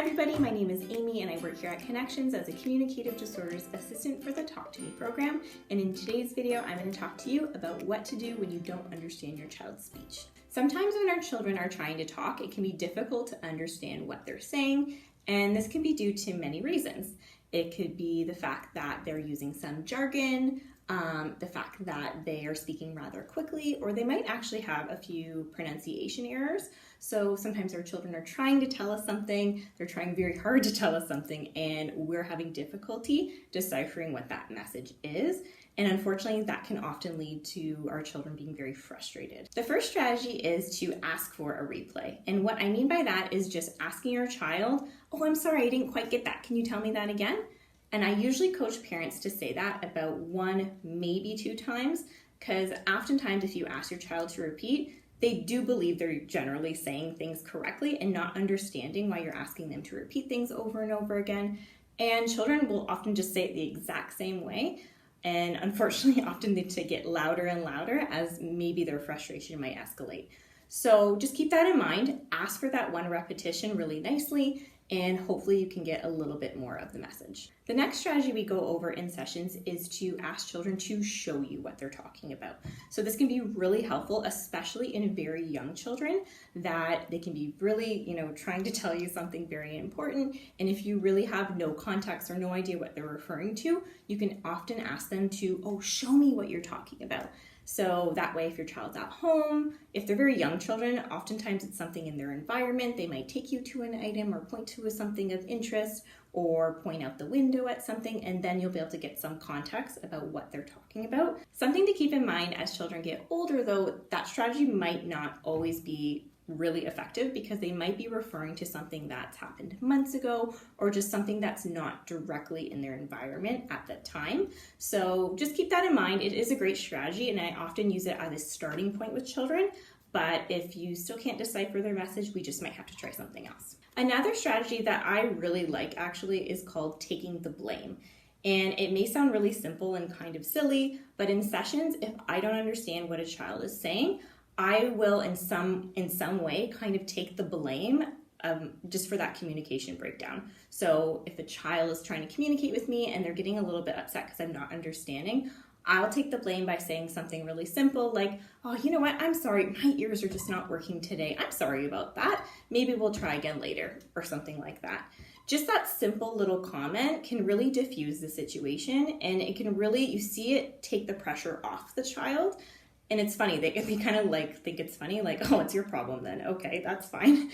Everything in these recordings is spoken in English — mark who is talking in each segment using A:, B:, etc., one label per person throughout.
A: everybody, my name is Amy and I work here at Connections as a Communicative Disorders Assistant for the Talk to Me program. And in today's video, I'm going to talk to you about what to do when you don't understand your child's speech. Sometimes when our children are trying to talk, it can be difficult to understand what they're saying, and this can be due to many reasons. It could be the fact that they're using some jargon, the fact that they are speaking rather quickly, or they might actually have a few pronunciation errors. So sometimes our children are trying to tell us something, they're trying very hard to tell us something, and we're having difficulty deciphering what that message is. And unfortunately, that can often lead to our children being very frustrated. The first strategy is to ask for a replay. And what I mean by that is just asking your child, "Oh, I'm sorry, I didn't quite get that. Can you tell me that again?" And I usually coach parents to say that about 1, maybe 2 times, because oftentimes if you ask your child to repeat, they do believe they're generally saying things correctly and not understanding why you're asking them to repeat things over and over again. And children will often just say it the exact same way. And unfortunately, often they get louder and louder as maybe their frustration might escalate. So just keep that in mind. Ask for that 1 repetition really nicely, and hopefully you can get a little bit more of the message. The next strategy we go over in sessions is to ask children to show you what they're talking about. So this can be really helpful, especially in very young children, that they can be really, trying to tell you something very important. And if you really have no context or no idea what they're referring to, you can often ask them to, "Oh, show me what you're talking about." So that way, if your child's at home, if they're very young children, oftentimes it's something in their environment. They might take you to an item or point to something of interest or point out the window at something, and then you'll be able to get some context about what they're talking about. Something to keep in mind as children get older, though, that strategy might not always be really effective because they might be referring to something that's happened months ago or just something that's not directly in their environment at that time. So just keep that in mind. It is a great strategy and I often use it as a starting point with children, but if you still can't decipher their message, we just might have to try something else. Another strategy that I really like actually is called taking the blame. And it may sound really simple and kind of silly, but in sessions, if I don't understand what a child is saying, I will in some way kind of take the blame just for that communication breakdown. So if a child is trying to communicate with me and they're getting a little bit upset because I'm not understanding, I'll take the blame by saying something really simple like, "Oh, you know what? I'm sorry. My ears are just not working today. I'm sorry about that. Maybe we'll try again later," or something like that. Just that simple little comment can really diffuse the situation, and it can really, you see it take the pressure off the child. And it's funny, they kind of think it's funny, like, "Oh, it's your problem then. Okay, that's fine."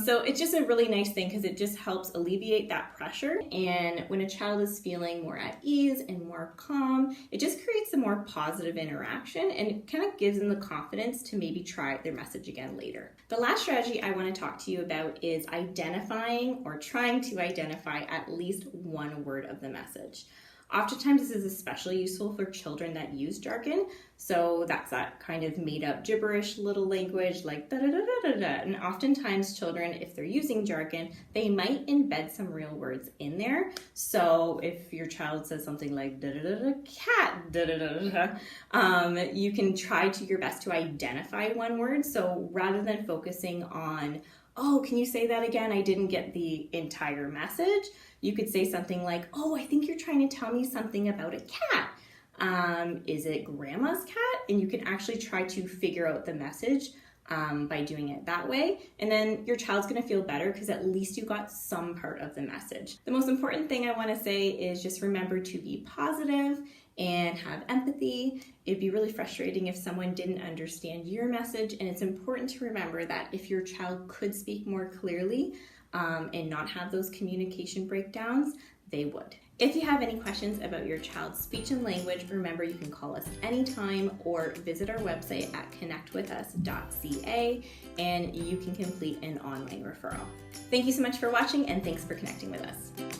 A: So it's just a really nice thing because it just helps alleviate that pressure. And when a child is feeling more at ease and more calm, it just creates a more positive interaction and it kind of gives them the confidence to maybe try their message again later. The last strategy I want to talk to you about is identifying or trying to identify at least 1 word of the message. Oftentimes this is especially useful for children that use jargon. So that's that kind of made up gibberish little language like da da da da da da. And oftentimes children, if they're using jargon, they might embed some real words in there. So if your child says something like da da da da cat da da da da, you can try to your best to identify 1 word. So rather than focusing on, "Oh, can you say that again? I didn't get the entire message." You could say something like, "Oh, I think you're trying to tell me something about a cat. Is it grandma's cat?" And you can actually try to figure out the message by doing it that way. And then your child's gonna feel better because at least you got some part of the message. The most important thing I wanna say is just remember to be positive and have empathy. It'd be really frustrating if someone didn't understand your message, and it's important to remember that if your child could speak more clearly and not have those communication breakdowns, they would. If you have any questions about your child's speech and language, remember you can call us anytime or visit our website at connectwithus.ca and you can complete an online referral. Thank you so much for watching and thanks for connecting with us.